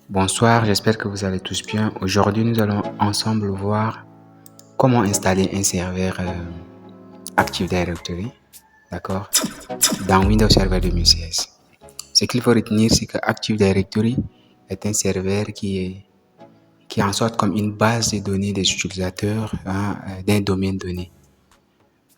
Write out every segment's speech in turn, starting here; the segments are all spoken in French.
Bonsoir, j'espère que vous allez tous bien. Aujourd'hui, nous allons ensemble voir comment installer un serveur Active Directory, d'accord, dans Windows Server 2016. Ce qu'il faut retenir, c'est que Active Directory est un serveur qui est en sorte comme une base de données des utilisateurs d'un domaine donné.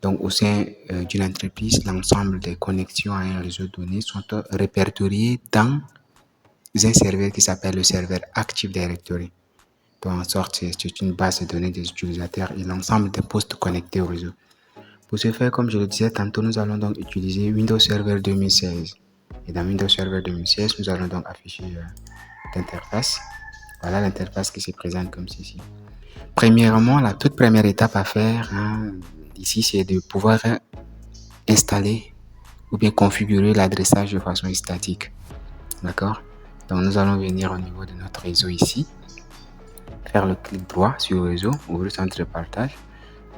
Donc, au sein d'une entreprise, l'ensemble des connexions à un réseau de données sont répertoriées dans un serveur qui s'appelle le serveur Active Directory. Donc, en sorte, c'est une base de données des utilisateurs et l'ensemble des postes connectés au réseau. Pour ce faire, comme je le disais tantôt, nous allons donc utiliser Windows Server 2016. Et dans Windows Server 2016, nous allons donc afficher l'interface. Voilà l'interface qui se présente comme ceci. Premièrement, la toute première étape à faire ici, c'est de pouvoir installer ou bien configurer l'adressage de façon statique. D'accord? Donc, nous allons venir au niveau de notre réseau ici. Faire le clic droit sur le réseau, ouvrir centre de partage.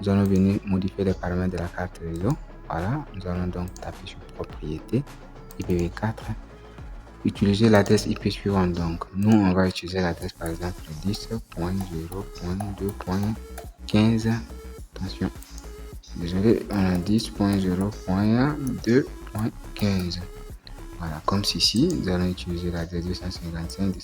Nous allons venir modifier les paramètres de la carte réseau. Voilà, nous allons donc taper sur propriété IPv4. Utiliser l'adresse IP suivante. Donc, nous, on va utiliser l'adresse par exemple 10.0.2.15. Attention, désolé, on a 10.0.2.15. Voilà, comme ceci, nous allons utiliser l'adresse 255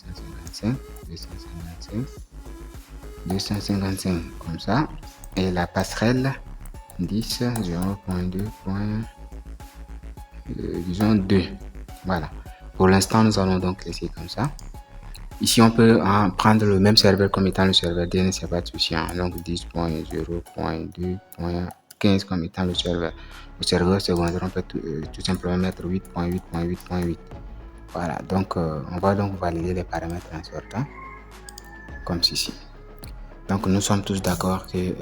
comme ça, et la passerelle 10 0.2. Disons 2. Voilà, pour l'instant nous allons donc laisser comme ça. Ici on peut prendre le même serveur comme étant le serveur DNS, c'est pas de souci, donc 10.0.2.15 comme étant le serveur secondaire. On peut tout simplement mettre 8.8.8.8. voilà, donc on va donc valider les paramètres en sortant comme ceci. Donc nous sommes tous d'accord que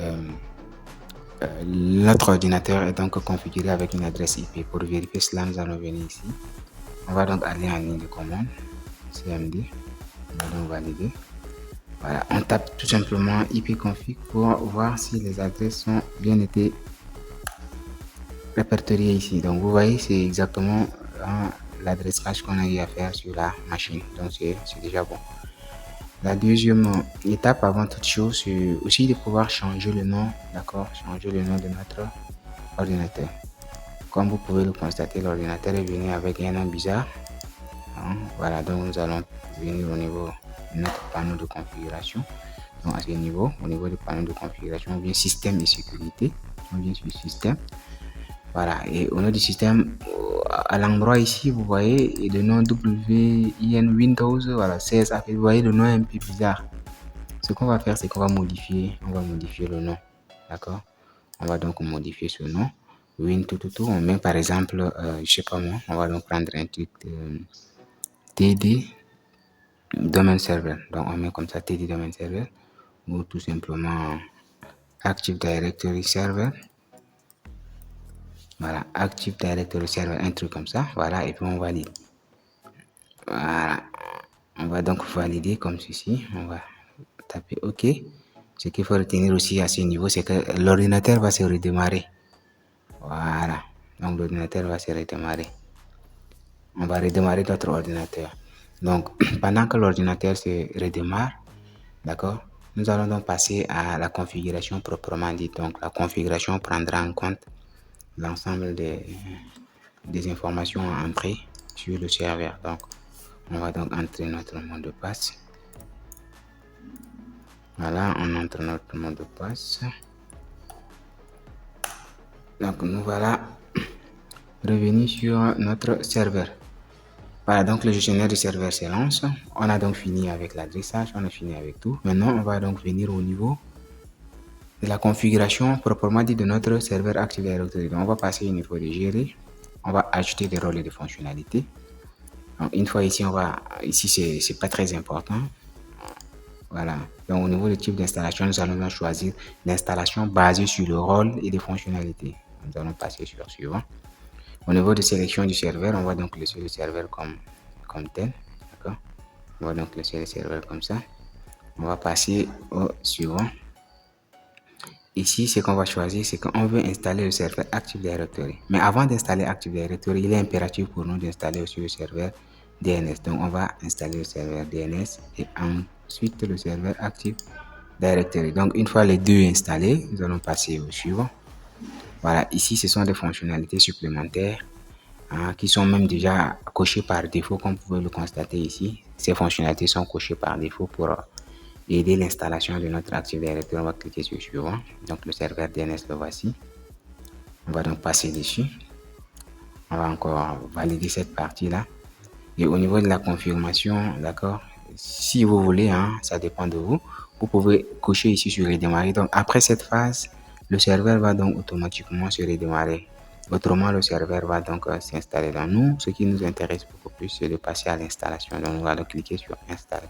notre ordinateur est donc configuré avec une adresse IP. Pour vérifier cela, nous allons venir ici. On va donc aller en ligne de commande, CMD, on va donc valider. Voilà, on tape tout simplement ipconfig pour voir si les adresses ont bien été répertoriées ici. Donc vous voyez, c'est exactement l'adresse hash qu'on a eu à faire sur la machine. Donc c'est déjà bon. La deuxième étape avant toute chose, c'est aussi de pouvoir changer le nom, d'accord, changer le nom de notre ordinateur. Comme vous pouvez le constater, l'ordinateur est venu avec un nom bizarre. Voilà, donc nous allons venir au niveau de notre panneau de configuration. Donc à ce niveau, au niveau du panneau de configuration, on vient système et sécurité. On vient sur système. Voilà, et au niveau du système, à l'endroit ici, vous voyez le nom WIN Windows, voilà, 16. Vous voyez le nom est un peu bizarre. Ce qu'on va faire, c'est qu'on va modifier le nom. D'accord? On va donc modifier ce nom. Win tout. On met par exemple, je sais pas moi, on va donc prendre un truc de TD Domain Server. Donc on met comme ça TD Domain Server ou tout simplement Active Directory Server. Voilà, Active Directory Server, un truc comme ça. Voilà, et puis on valide. Voilà, on va donc valider comme ceci. On va taper OK. Ce qu'il faut retenir aussi à ce niveau, c'est que l'ordinateur va se redémarrer. Voilà, donc l'ordinateur va se redémarrer. On va redémarrer notre ordinateur. Donc, pendant que l'ordinateur se redémarre, d'accord, nous allons donc passer à la configuration proprement dite. Donc, la configuration prendra en compte l'ensemble des informations à entrer sur le serveur. Donc, on va donc entrer notre mot de passe. Voilà, on entre notre mot de passe. Donc, nous voilà revenus sur notre serveur. Voilà, donc le gestionnaire du serveur se lance. On a donc fini avec l'adressage, on a fini avec tout. Maintenant, on va donc venir au niveau de la configuration proprement dit de notre serveur Active Directory. Donc, on va passer au niveau de gérer. On va ajouter des rôles et des fonctionnalités. Donc, une fois ici, ici c'est pas très important. Voilà. Donc, au niveau du type d'installation, nous allons choisir l'installation basée sur le rôle et les fonctionnalités. Nous allons passer sur suivant. Au niveau de sélection du serveur, on va donc laisser le serveur comme tel. D'accord. On va donc laisser le serveur comme ça. On va passer au suivant. Ici, ce qu'on va choisir, c'est qu'on veut installer le serveur Active Directory. Mais avant d'installer Active Directory, il est impératif pour nous d'installer aussi le serveur DNS. Donc, on va installer le serveur DNS et ensuite le serveur Active Directory. Donc, une fois les deux installés, nous allons passer au suivant. Voilà, ici, ce sont des fonctionnalités supplémentaires qui sont même déjà cochées par défaut, comme vous pouvez le constater ici. Ces fonctionnalités sont cochées par défaut pour aider l'installation de notre Active Directory. On va cliquer sur suivant. Donc, le serveur DNS, le voici. On va donc passer dessus. On va encore valider cette partie-là. Et au niveau de la confirmation, d'accord, si vous voulez, ça dépend de vous. Vous pouvez cocher ici sur redémarrer. Donc, après cette phase, le serveur va donc automatiquement se redémarrer. Autrement, le serveur va donc s'installer dans nous. Ce qui nous intéresse beaucoup plus, c'est de passer à l'installation. Donc, nous allons cliquer sur installer.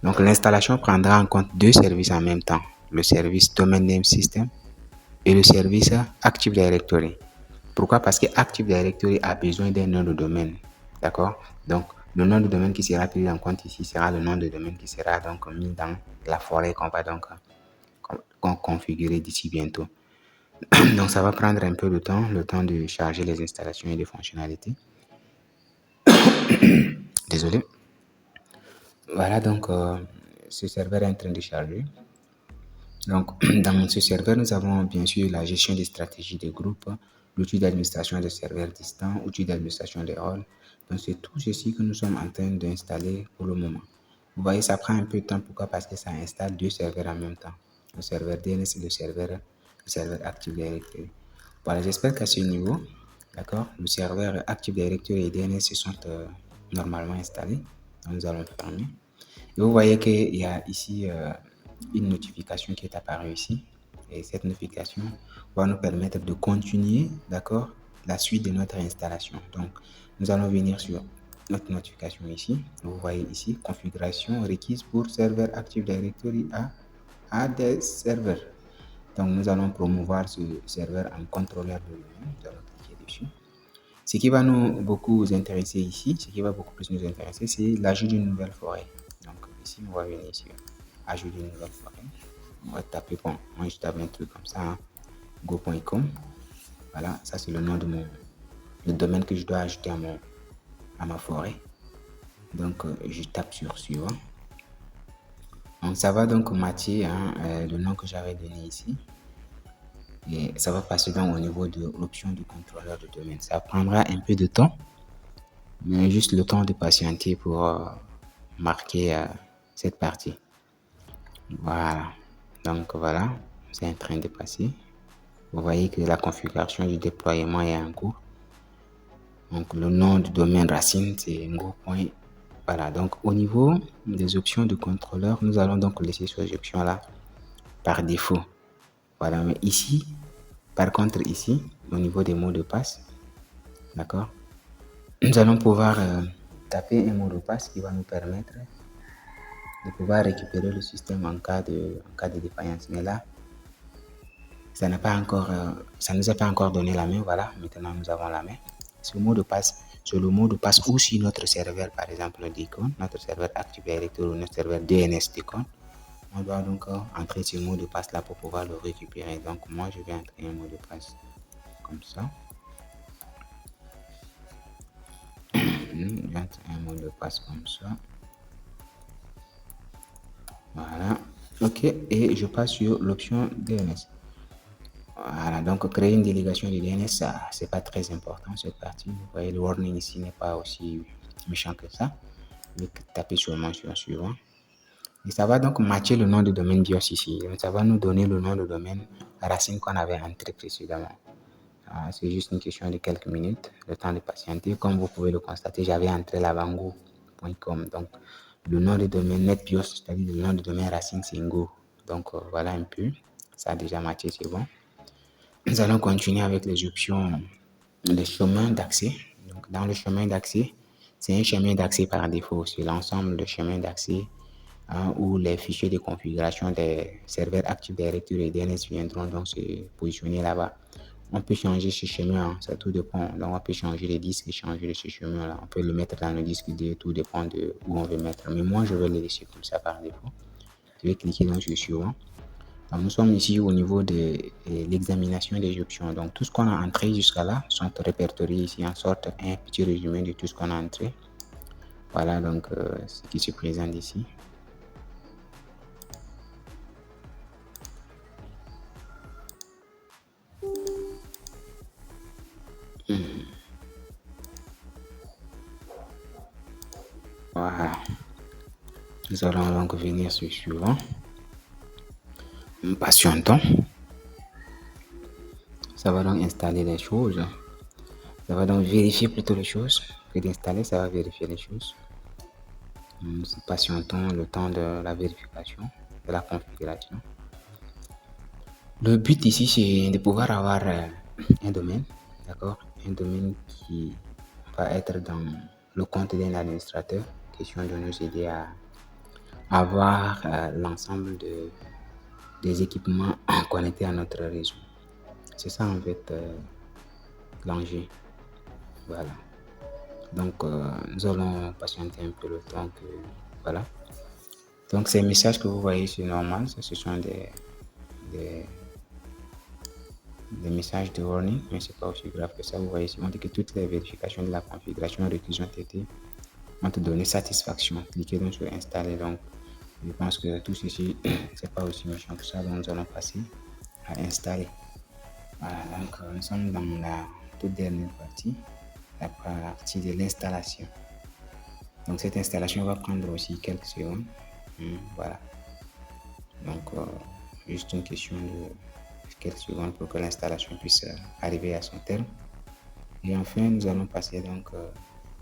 Donc, l'installation prendra en compte deux services en même temps. Le service Domain Name System et le service Active Directory. Pourquoi? Parce que Active Directory a besoin d'un nom de domaine. D'accord? Donc, le nom de domaine qui sera pris en compte ici sera le nom de domaine qui sera donc mis dans la forêt qu'on va donc configurer d'ici bientôt. Donc, ça va prendre un peu de temps, le temps de charger les installations et les fonctionnalités. Désolé. Voilà, donc, ce serveur est en train de charger. Donc, dans ce serveur, nous avons bien sûr la gestion des stratégies de groupe, l'outil d'administration des serveurs distants, l'outil d'administration des rôles. Donc, c'est tout ceci que nous sommes en train d'installer pour le moment. Vous voyez, ça prend un peu de temps. Pourquoi? Parce que ça installe deux serveurs en même temps. Le serveur DNS et le serveur Active Directory. Voilà, j'espère qu'à ce niveau, d'accord, le serveur Active Directory et DNS se sont normalement installés. Donc, nous allons fermer. Et vous voyez qu'il y a ici une notification qui est apparue ici. Et cette notification va nous permettre de continuer, d'accord, la suite de notre installation. Donc, nous allons venir sur notre notification ici. Vous voyez ici, configuration requise pour serveur Active Directory à des serveurs. Donc, nous allons promouvoir ce serveur en contrôleur de lui-même. Nous allons cliquer dessus. Ce qui va nous beaucoup intéresser ici, ce qui va beaucoup plus nous intéresser, c'est l'ajout d'une nouvelle forêt. Donc, ici, on va venir sur ajout d'une nouvelle forêt. On va taper, bon, moi je tape un truc comme ça, go.com. Voilà, ça c'est le nom de le domaine que je dois ajouter à ma forêt. Donc, je tape sur suivant. Donc, ça va donc matcher le nom que j'avais donné ici. Et ça va passer donc au niveau de l'option du contrôleur de domaine. Ça prendra un peu de temps, mais juste le temps de patienter pour marquer cette partie. Voilà. Donc voilà, c'est en train de passer. Vous voyez que la configuration du déploiement est en cours. Donc le nom du domaine racine, c'est ngo. Voilà, donc au niveau des options de contrôleur, nous allons donc laisser ces options-là par défaut. Voilà, mais ici, par contre ici, au niveau des mots de passe, d'accord, nous allons pouvoir taper un mot de passe qui va nous permettre de pouvoir récupérer le système en cas de défaillance. Mais là, ça n'a pas encore, ça nous a pas encore donné la main. Voilà, maintenant nous avons la main. Ce mot de passe, c'est le mot de passe ou si notre serveur, par exemple, Deacon, notre serveur Active Directory ou notre serveur DNS Deacon, on doit donc entrer ce mot de passe là pour pouvoir le récupérer. Donc moi, je vais entrer un mot de passe comme ça. J'entre un mot de passe comme ça. Voilà. OK. Et je passe sur l'option DNS. Voilà, donc créer une délégation de DNS, ça, c'est pas très important cette partie. Vous voyez, le warning ici n'est pas aussi méchant que ça. Je vais taper seulement sur suivant. Et ça va donc matcher le nom de domaine BIOS ici. Donc, ça va nous donner le nom de domaine racine qu'on avait entré précédemment. C'est juste une question de quelques minutes, le temps de patienter. Comme vous pouvez le constater, j'avais entré lavango.com. Donc, le nom de domaine NetBIOS, c'est-à-dire le nom de domaine racine, c'est Ngo. Donc, voilà un peu. Ça a déjà matché, c'est bon. Nous allons continuer avec les options, les chemins d'accès. Donc, dans le chemin d'accès, c'est un chemin d'accès par défaut. C'est l'ensemble de chemins d'accès où les fichiers de configuration des serveurs Active Directory et DNS viendront donc se positionner là-bas. On peut changer ce chemin, ça tout dépend. Donc, on peut changer les disques et changer ce chemin-là. On peut le mettre dans le disque D, tout dépend de où on veut mettre. Mais moi, je vais le laisser comme ça par défaut. Je vais cliquer donc sur suivant. Donc, nous sommes ici au niveau de l'examination des options. Donc, tout ce qu'on a entré jusqu'à là sont répertoriés ici en sorte un petit résumé de tout ce qu'on a entré. Voilà donc ce qui se présente ici. Voilà. Nous allons donc venir sur le suivant. Patientons. Ça va donc installer les choses. Ça va donc vérifier plutôt les choses. Que d'installer, ça va vérifier les choses. Nous patientons le temps de la vérification, de la configuration. Le but ici, c'est de pouvoir avoir un domaine, d'accord? Un domaine qui va être dans le compte d'un administrateur. Question de nous aider à avoir l'ensemble des équipements connectés à notre réseau. C'est ça en fait l'enjeu. Voilà. Donc nous allons patienter un peu le temps que voilà. Donc ces messages que vous voyez, c'est normal, ce sont des messages de warning, mais c'est pas aussi grave que ça. Vous voyez ici, on dit que toutes les vérifications de la configuration requises ont donné satisfaction. Cliquez donc sur installer. Donc je pense que tout ceci c'est pas aussi méchant que ça. Donc nous allons passer à installer. Voilà, donc nous sommes dans la toute dernière partie, la partie de l'installation. Donc cette installation va prendre aussi quelques secondes. Voilà. Donc juste une question de quelques secondes pour que l'installation puisse arriver à son terme. Et enfin, nous allons passer donc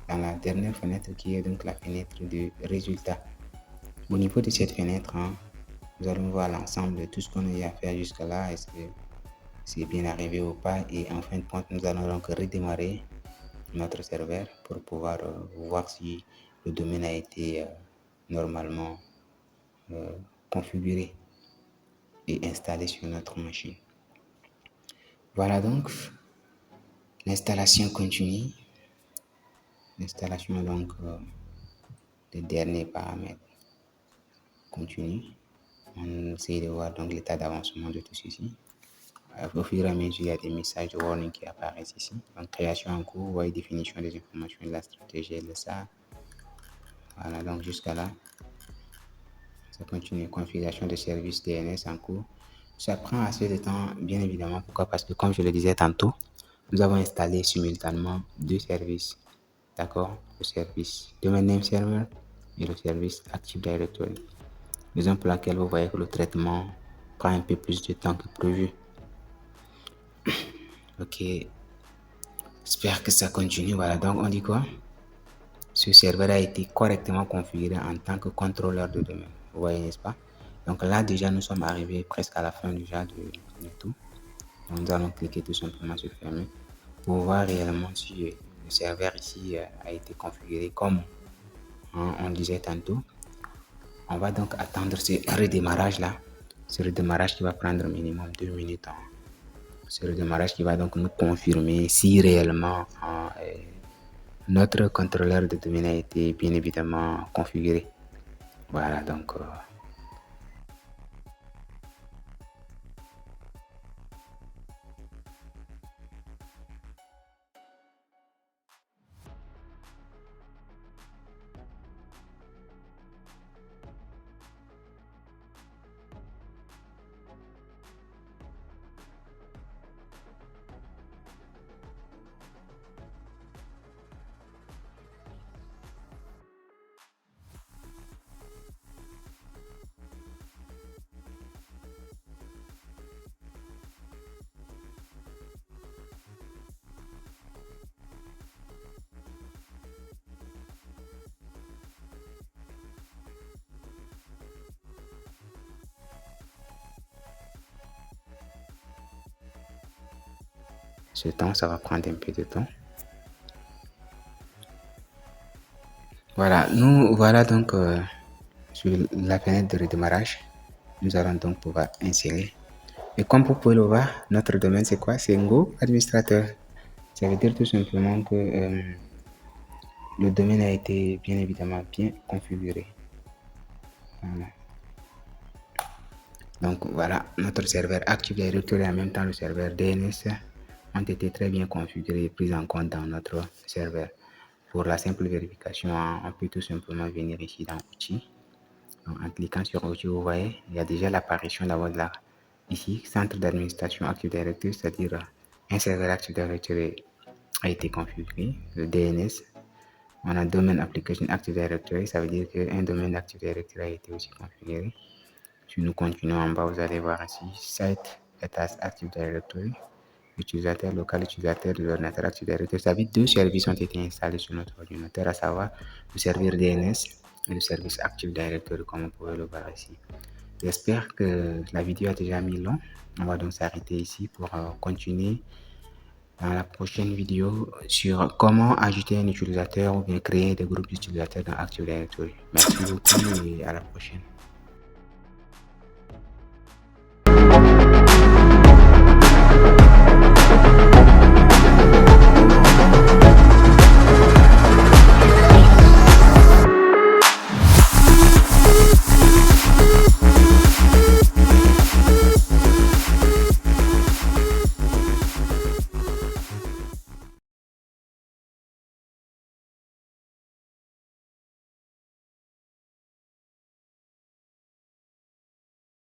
dans la dernière fenêtre qui est donc la fenêtre de résultat. Au niveau de cette fenêtre, nous allons voir l'ensemble de tout ce qu'on a eu à faire jusqu'à là. Est-ce que c'est bien arrivé ou pas? Et en fin de compte, nous allons donc redémarrer notre serveur pour pouvoir voir si le domaine a été normalement configuré et installé sur notre machine. Voilà donc, l'installation continue. L'installation donc des derniers paramètres continue. On essaie de voir donc l'état d'avancement de tout ceci. Au fur et à mesure, il y a des messages de warning qui apparaissent ici. Donc, création en cours, vous voyez définition des informations de la stratégie de ça. Voilà, donc jusqu'à là, ça continue. Configuration de service DNS en cours. Ça prend assez de temps, bien évidemment. Pourquoi? Parce que, comme je le disais tantôt, nous avons installé simultanément deux services. D'accord? Le service Domain Name Server et le service Active Directory. Raison pour laquelle vous voyez que le traitement prend un peu plus de temps que prévu. Ok. J'espère que ça continue. Voilà, donc on dit quoi? Ce serveur a été correctement configuré en tant que contrôleur de domaine. Vous voyez, n'est-ce pas? Donc là, déjà, nous sommes arrivés presque à la fin déjà de tout. Donc, nous allons cliquer tout simplement sur fermer pour voir réellement si le serveur ici a été configuré comme on disait tantôt. On va donc attendre ce redémarrage là. Ce redémarrage qui va prendre minimum 2 minutes. Ce redémarrage qui va donc nous confirmer si réellement notre contrôleur de domaine a été bien évidemment configuré. Voilà donc. Ce temps, ça va prendre un peu de temps. Voilà, nous voilà donc sur la fenêtre de redémarrage. Nous allons donc pouvoir insérer. Et comme vous pouvez le voir, notre domaine c'est quoi? C'est Ngo administrateur. Ça veut dire tout simplement que le domaine a été bien évidemment bien configuré. Voilà. Donc voilà, notre serveur Active Directory et en même temps le serveur DNS ont été très bien configurés et pris en compte dans notre serveur. Pour la simple vérification, on peut tout simplement venir ici dans Outils. Donc, en cliquant sur Outils, vous voyez, il y a déjà l'apparition d'abord de là. Ici, Centre d'administration Active Directory, c'est-à-dire un serveur Active Directory a été configuré, le DNS. On a Domain Application Active Directory, ça veut dire qu'un domaine Active Directory a été aussi configuré. Si nous continuons en bas, vous allez voir ici Site as Active Directory, utilisateur local, utilisateur de l'ordinateur Active Directory. Ça veut dire deux services ont été installés sur notre ordinateur, à savoir le serveur DNS et le service Active Directory, comme vous pouvez le voir ici. J'espère que la vidéo a déjà mis long. On va donc s'arrêter ici pour continuer dans la prochaine vidéo sur comment ajouter un utilisateur ou bien créer des groupes d'utilisateurs dans Active Directory. Merci beaucoup et à la prochaine.